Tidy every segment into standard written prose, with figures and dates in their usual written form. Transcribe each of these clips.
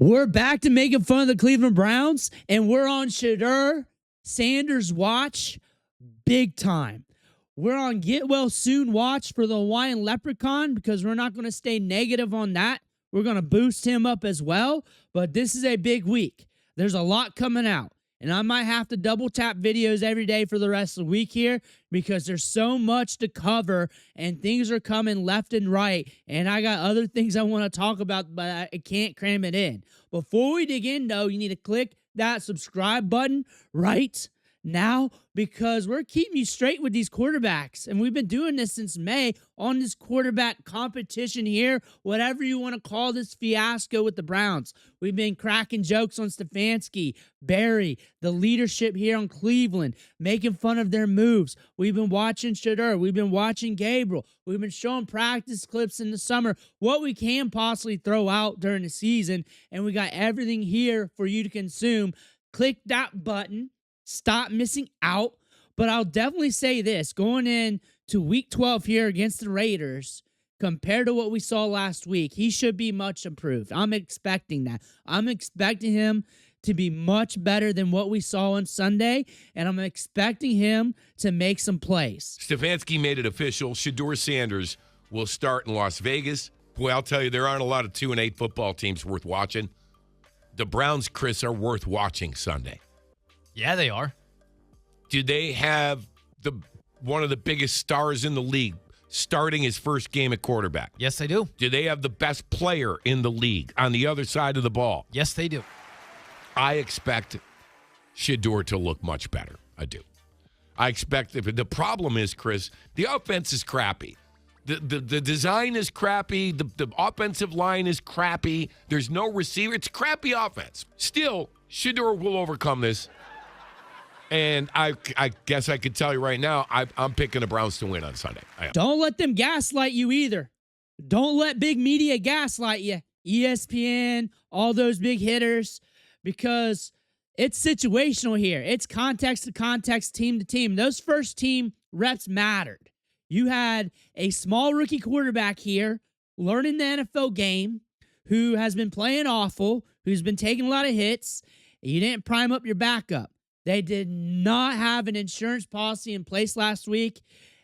We're back to making fun of the Cleveland Browns, and we're on Shedeur Sanders watch big time. We're on Get Well Soon watch for the Hawaiian Leprechaun because we're not going to stay negative on that. We're going to boost him up as well, but this is a big week. There's a lot coming out, and I might have to double tap videos every day for the rest of the week here because there's so much to cover and things are coming left and right, and I got other things I want to talk about, but I can't cram it in. Before we dig in, though, you need to click that subscribe button right now because we're keeping you straight with these quarterbacks, and we've been doing this since May on this quarterback competition here, whatever you want to call this fiasco with the Browns. We've been cracking jokes on Stefanski, Barry, the leadership here on Cleveland, making fun of their moves. We've been watching Shedeur. We've been watching Gabriel. We've been showing practice clips in the summer, what we can possibly throw out during the season, and we got everything here for you to consume. Click that button. Stop missing out. But I'll definitely say this, going into week 12 here against the Raiders, compared to what we saw last week, he should be much improved. I'm expecting that. I'm expecting him to be much better than what we saw on Sunday, and I'm expecting him to make some plays. Stefanski made it official. Shedeur Sanders will start in Las Vegas. Boy, I'll tell you, there aren't a lot of 2-8 football teams worth watching. The Browns, Chris, are worth watching Sunday. Yeah, they are. Do they have one of the biggest stars in the league starting his first game at quarterback? Yes, they do. Do they have the best player in the league on the other side of the ball? Yes, they do. I expect Shedeur to look much better. I do. I expect the problem is, Chris, the offense is crappy. The design is crappy. The offensive line is crappy. There's no receiver. It's crappy offense. Still, Shedeur will overcome this. And I guess I could tell you right now, I'm picking the Browns to win on Sunday. Don't let them gaslight you either. Don't let big media gaslight you. ESPN, all those big hitters, because it's situational here. It's context to context, team to team. Those first team reps mattered. You had a small rookie quarterback here learning the NFL game who has been playing awful, who's been taking a lot of hits. You didn't prime up your backup. They did not have an insurance policy in place last week.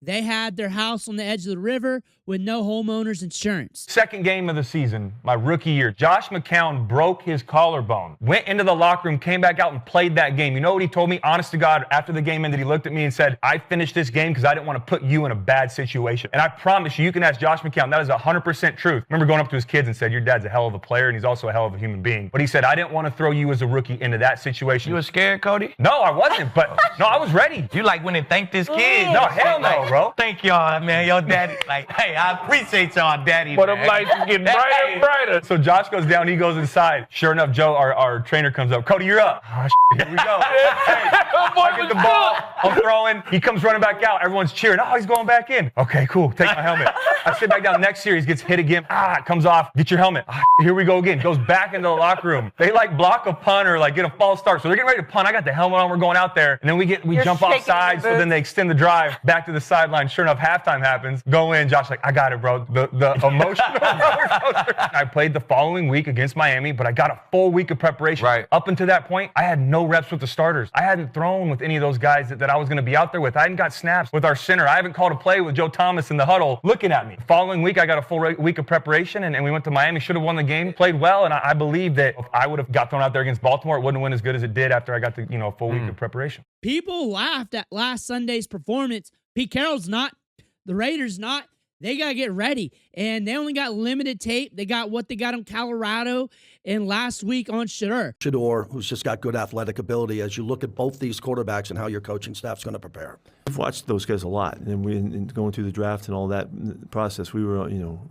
They had their house on the edge of the river with no homeowner's insurance. Second game of the season, my rookie year, Josh McCown broke his collarbone, went into the locker room, came back out and played that game. You know what he told me? Honest to God, after the game ended, he looked at me and said, I finished this game because I didn't want to put you in a bad situation. And I promise you, you can ask Josh McCown, that is 100% truth. I remember going up to his kids and said, your dad's a hell of a player and he's also a hell of a human being. But he said, I didn't want to throw you as a rookie into that situation. You were scared, Cody? No, I wasn't, but no, I was ready. You like when they thanked his kids. No, hell no, bro. Thank y'all, man. Your daddy, like, hey, I appreciate y'all, daddy. But them lights are getting brighter and brighter. So Josh goes down, he goes inside. Sure enough, Joe, our trainer, comes up. Cody, you're up. Oh, here we go. Hey, I get the ball. I'm throwing. He comes running back out. Everyone's cheering. Oh, he's going back in. Okay, cool. Take my helmet. I sit back down. Next series, gets hit again. It comes off. Get your helmet. Here we go again. Goes back into the locker room. They block a punt or get a false start. So they're getting ready to punt. I got the helmet on. We're going out there. And then we jump offside. So then they extend the drive back to the sideline. Sure enough, halftime happens. Go in. Josh I got it, bro. The emotional roller coaster. I played the following week against Miami, but I got a full week of preparation. Right. Up until that point, I had no reps with the starters. I hadn't thrown with any of those guys that I was going to be out there with. I hadn't got snaps with our center. I haven't called a play with Joe Thomas in the huddle looking at me. The following week, I got a full week of preparation, and we went to Miami. Should have won the game. Played well, and I believe that if I would have got thrown out there against Baltimore, it wouldn't win as good as it did after I got the full week of preparation. People laughed at last Sunday's performance. Pete Carroll's not. The Raiders not. They got to get ready, and they only got limited tape. They got what they got on Colorado and last week on Shedeur. Shedeur, who's just got good athletic ability, as you look at both these quarterbacks and how your coaching staff's going to prepare. I've watched those guys a lot, and in going through the draft and all that process, we were,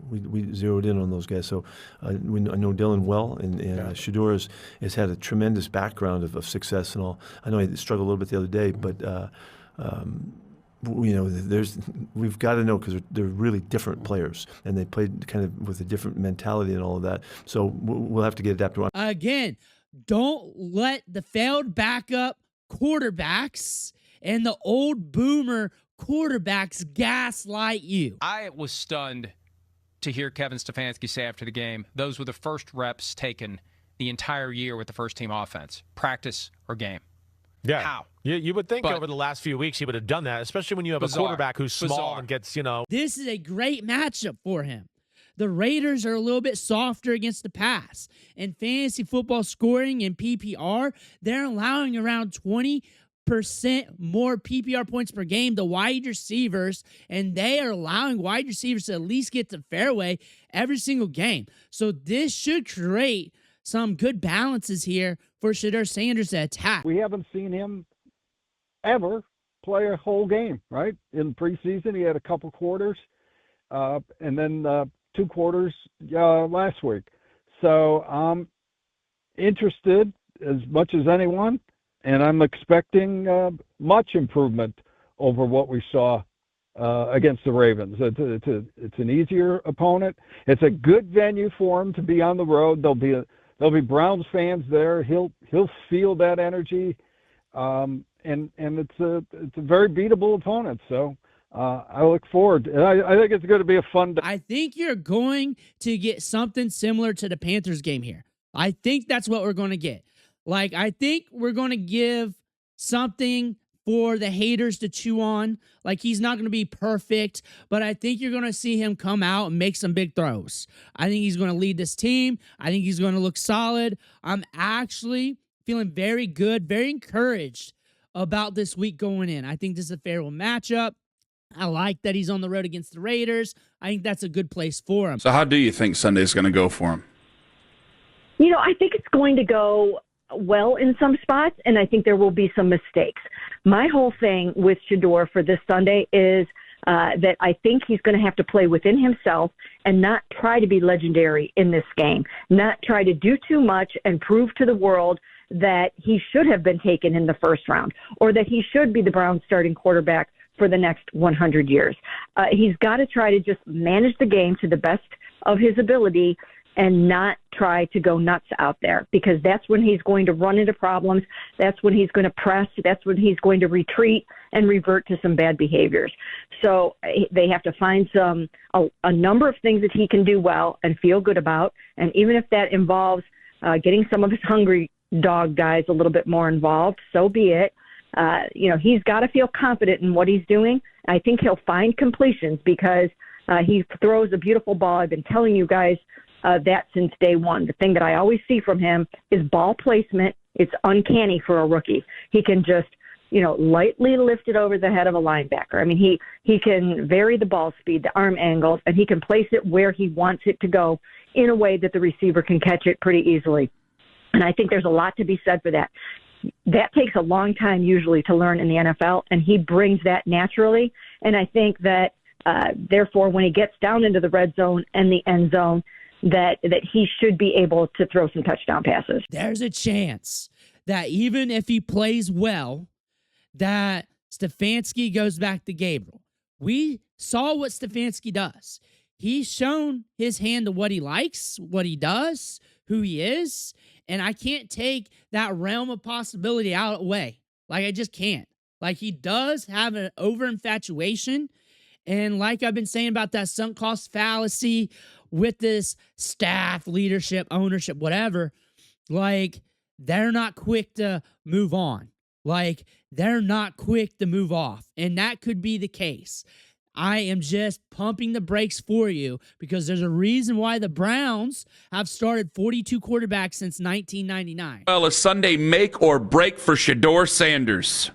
we zeroed in on those guys. So I know Dillon well, and Shedeur has had a tremendous background of success and all. I know he struggled a little bit the other day, but we've got to know because they're really different players, and they played kind of with a different mentality and all of that. So we'll have to get adapted on. Again, don't let the failed backup quarterbacks and the old boomer quarterbacks gaslight you. I was stunned to hear Kevin Stefanski say after the game, those were the first reps taken the entire year with the first-team offense, practice or game. Yeah. How? You would think But- over the last few weeks he would have done that, especially when you have Bizarre. a quarterback who's small Bizarre. and gets, This is a great matchup for him. The Raiders are a little bit softer against the pass. In fantasy football scoring and PPR, they're allowing around 20% more PPR points per game to wide receivers, and they are allowing wide receivers to at least get to fairway every single game. So this should create some good balances here for Shedeur Sanders to attack. We haven't seen him ever play a whole game, right? In preseason, he had a couple quarters, and then 2 quarters last week. So I'm interested as much as anyone, and I'm expecting much improvement over what we saw against the Ravens. It's an easier opponent. It's a good venue for him to be on the road. There'll be Browns fans there. He'll feel that energy, and it's a very beatable opponent. So I look forward. I think it's going to be a fun day. I think you're going to get something similar to the Panthers game here. I think that's what we're going to get. Like, I think we're going to give something for the haters to chew on. Like, he's not going to be perfect, but I think you're going to see him come out and make some big throws. I think he's going to lead this team. I think he's going to look solid. I'm actually feeling very good, very encouraged about this week going in. I think this is a fair matchup. I like that he's on the road against the Raiders. I think that's a good place for him. So how do you think Sunday's going to go for him? I think it's going to go well in some spots, and I think there will be some mistakes. My whole thing with Shedeur for this Sunday is that I think he's going to have to play within himself and not try to be legendary in this game, not try to do too much and prove to the world that he should have been taken in the first round or that he should be the Browns starting quarterback for the next 100 years. He's got to try to just manage the game to the best of his ability and not try to go nuts out there, because that's when he's going to run into problems. That's when he's going to press. That's when he's going to retreat and revert to some bad behaviors. So they have to find a number of things that he can do well and feel good about. And even if that involves getting some of his hungry dog guys a little bit more involved, so be it. He's got to feel confident in what he's doing. I think he'll find completions because he throws a beautiful ball. I've been telling you guys that since day one. The thing that I always see from him is ball placement. It's uncanny for a rookie. He can just, lightly lift it over the head of a linebacker. I mean, he can vary the ball speed, the arm angles, and he can place it where he wants it to go in a way that the receiver can catch it pretty easily. And I think there's a lot to be said for that. That takes a long time usually to learn in the NFL, and he brings that naturally. And I think that, therefore, when he gets down into the red zone and the end zone, that he should be able to throw some touchdown passes. There's a chance that even if he plays well, that Stefanski goes back to Gabriel. We saw what Stefanski does. He's shown his hand to what he likes, what he does, who he is, and I can't take that realm of possibility out away. Like, I just can't. Like, he does have an over-infatuation, and like I've been saying about that sunk cost fallacy with this staff, leadership, ownership, whatever, like, they're not quick to move on. Like, they're not quick to move off. And that could be the case. I am just pumping the brakes for you because there's a reason why the Browns have started 42 quarterbacks since 1999. Well, a Sunday make or break for Shedeur Sanders.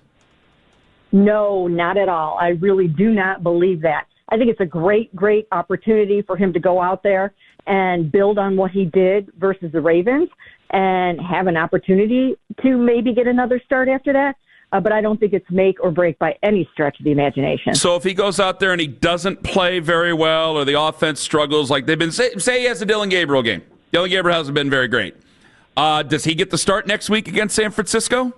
No, not at all. I really do not believe that. I think it's a great, great opportunity for him to go out there and build on what he did versus the Ravens and have an opportunity to maybe get another start after that. But I don't think it's make or break by any stretch of the imagination. So if he goes out there and he doesn't play very well or the offense struggles like they've been, say he has a Dillon Gabriel game. Dillon Gabriel hasn't been very great. Does he get the start next week against San Francisco?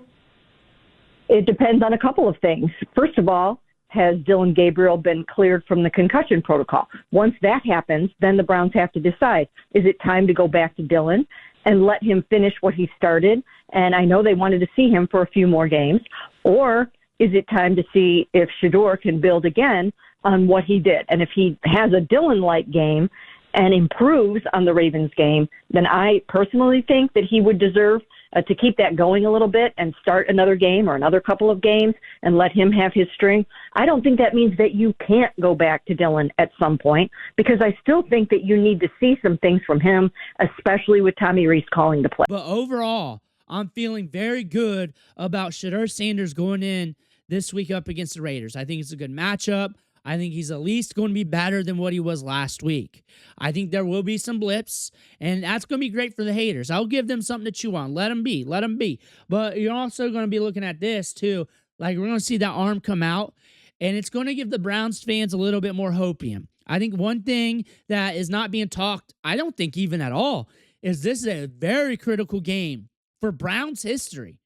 It depends on a couple of things. First of all, has Dillon Gabriel been cleared from the concussion protocol? Once that happens, then the Browns have to decide, is it time to go back to Dillon and let him finish what he started? And I know they wanted to see him for a few more games. Or is it time to see if Shedeur can build again on what he did? And if he has a Dillon-like game and improves on the Ravens game, then I personally think that he would deserve to keep that going a little bit and start another game or another couple of games and let him have his string. I don't think that means that you can't go back to Dillon at some point, because I still think that you need to see some things from him, especially with Tommy Rees calling the play. But overall, I'm feeling very good about Shedeur Sanders going in this week up against the Raiders. I think it's a good matchup. I think he's at least going to be better than what he was last week. I think there will be some blips, and that's going to be great for the haters. I'll give them something to chew on. Let them be. Let them be. But you're also going to be looking at this, too. Like, we're going to see that arm come out, and it's going to give the Browns fans a little bit more hopium. I think one thing that is not being talked, I don't think even at all, is this is a very critical game for Browns history.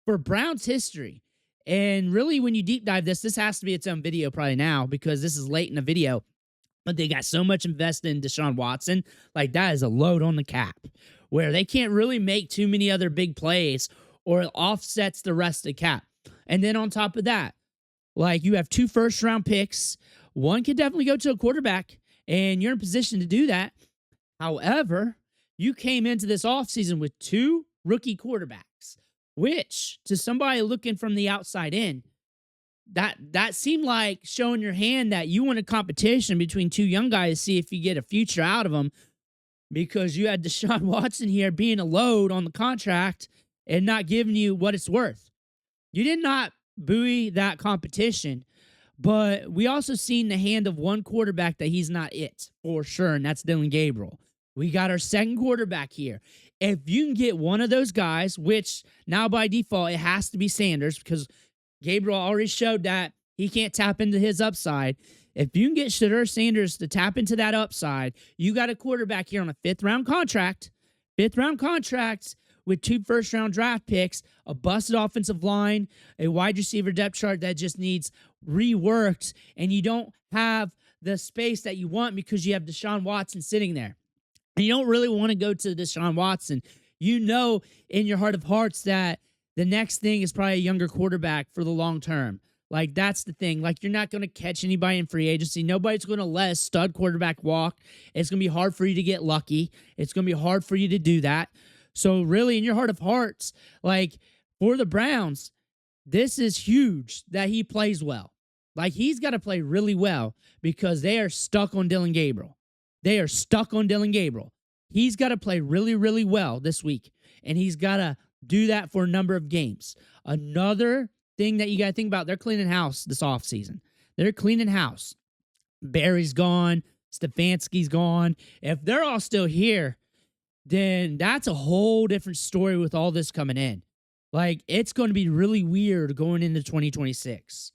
For Browns history. And really, when you deep dive this has to be its own video probably now, because this is late in the video. But they got so much invested in Deshaun Watson. Like, that is a load on the cap, where they can't really make too many other big plays, or it offsets the rest of the cap. And then on top of that, like, you have 2 first-round picks. One could definitely go to a quarterback, and you're in position to do that. However, you came into this offseason with 2 rookie quarterbacks, which, to somebody looking from the outside in, that seemed like showing your hand that you want a competition between 2 young guys to see if you get a future out of them, because you had Deshaun Watson here being a load on the contract and not giving you what it's worth. You did not buoy that competition, but we also seen the hand of one quarterback that he's not it for sure, and that's Dillon Gabriel. We got our second quarterback here. If you can get one of those guys, which now by default it has to be Sanders, because Gabriel already showed that he can't tap into his upside. If you can get Shedeur Sanders to tap into that upside, you got a quarterback here on a 5th-round contract. 5th-round contracts with 2 first-round draft picks, a busted offensive line, a wide receiver depth chart that just needs reworked, and you don't have the space that you want because you have Deshaun Watson sitting there. And you don't really want to go to Deshaun Watson. You know in your heart of hearts that the next thing is probably a younger quarterback for the long term. Like, that's the thing. Like, you're not going to catch anybody in free agency. Nobody's going to let a stud quarterback walk. It's going to be hard for you to get lucky. It's going to be hard for you to do that. So really, in your heart of hearts, like, for the Browns, this is huge that he plays well. Like, he's got to play really well because they are stuck on Dillon Gabriel. They are stuck on Dillon Gabriel. He's got to play really, really well this week, and he's got to do that for a number of games. Another thing that you got to think about, they're cleaning house this offseason. They're cleaning house. Barry's gone. Stefanski's gone. If they're all still here, then that's a whole different story with all this coming in. Like, it's going to be really weird going into 2026.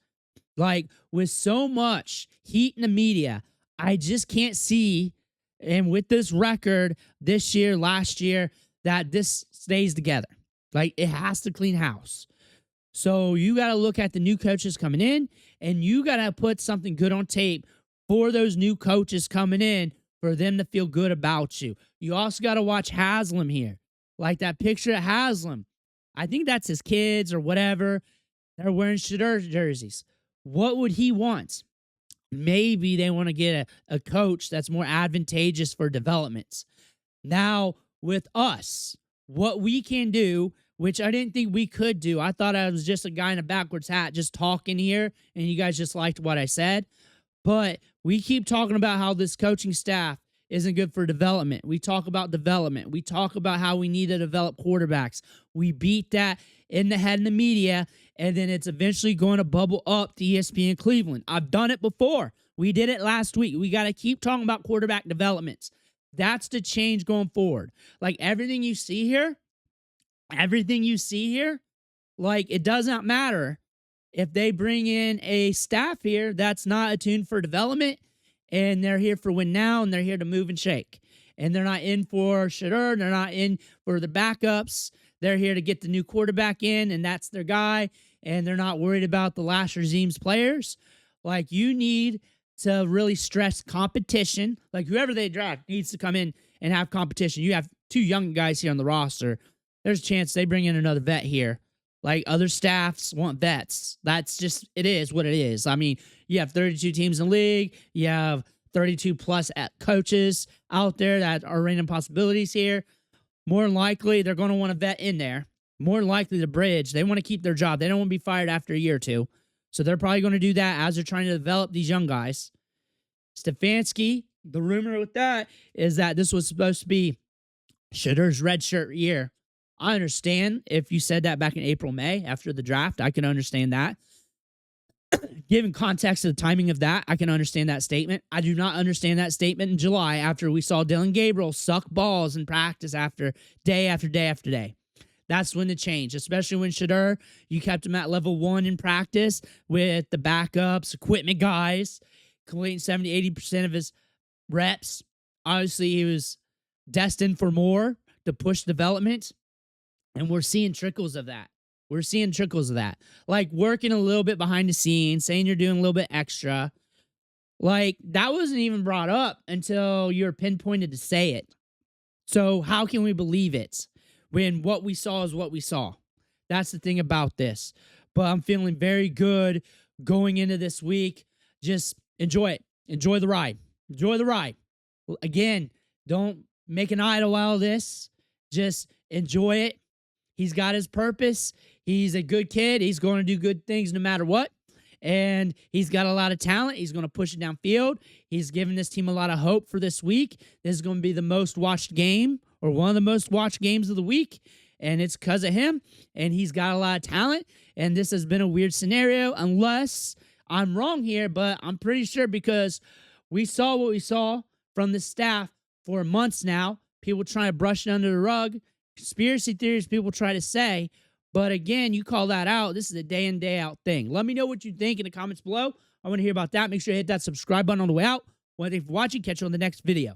Like, with so much heat in the media, I just can't see, and with this record this year, last year, that this stays together. Like, it has to clean house. So you got to look at the new coaches coming in, and you got to put something good on tape for those new coaches coming in for them to feel good about you. You also got to watch Haslam here. Like that picture of Haslam. I think that's his kids or whatever. They're wearing Shedeur jerseys. What would he want? Maybe they want to get a coach that's more advantageous for developments. Now, with us, what we can do, which I didn't think we could do. I thought I was just a guy in a backwards hat just talking here, and you guys just liked what I said. But we keep talking about how this coaching staff isn't good for development. We talk about development. We talk about how we need to develop quarterbacks. We beat that in the head in the media, and then it's eventually going to bubble up to ESPN Cleveland. I've done it before. We did it last week. We got to keep talking about quarterback developments. That's the change going forward. Like, everything you see here, like, it does not matter if they bring in a staff here that's not attuned for development, and they're here for win now, and they're here to move and shake. And they're not in for Shedeur, they're not in for the backups. They're here to get the new quarterback in, and that's their guy, and they're not worried about the last regime's players. Like, you need to really stress competition. Like, whoever they draft needs to come in and have competition. You have 2 young guys here on the roster. There's a chance they bring in another vet here. Like, other staffs want vets. That's just, it is what it is. I mean, you have 32 teams in the league. You have 32 plus coaches out there that are random possibilities here. More than likely, they're going to want to vet in there. More than likely, the bridge. They want to keep their job. They don't want to be fired after a year or two. So they're probably going to do that as they're trying to develop these young guys. Stefanski, the rumor with that is that this was supposed to be Shedeur's redshirt year. I understand if you said that back in April, May, after the draft. I can understand that. Given context to the timing of that, I can understand that statement. I do not understand that statement in July after we saw Dillon Gabriel suck balls in practice after day after day after day. That's when it changed, especially when Shedeur, you kept him at level 1 in practice with the backups, equipment guys, completing 70-80% of his reps. Obviously, he was destined for more to push development, and we're seeing trickles of that. We're seeing trickles of that. Like working a little bit behind the scenes, saying you're doing a little bit extra. Like that wasn't even brought up until you're pinpointed to say it. So how can we believe it when what we saw is what we saw? That's the thing about this. But I'm feeling very good going into this week. Just enjoy it. Enjoy the ride. Enjoy the ride. Again, don't make an idol out of this. Just enjoy it. He's got his purpose. He's a good kid. He's going to do good things no matter what. And he's got a lot of talent. He's going to push it downfield. He's giving this team a lot of hope for this week. This is going to be the most watched game or one of the most watched games of the week. And it's because of him. And he's got a lot of talent. And this has been a weird scenario unless I'm wrong here, but I'm pretty sure because we saw what we saw from the staff for months now. People trying to brush it under the rug. Conspiracy theories people try to say, but again, you call that out. This is a day in, day out thing. Let me know what you think in the comments below. I want to hear about that. Make sure you hit that subscribe button on the way out. Well, thank you for watching. Catch you on the next video.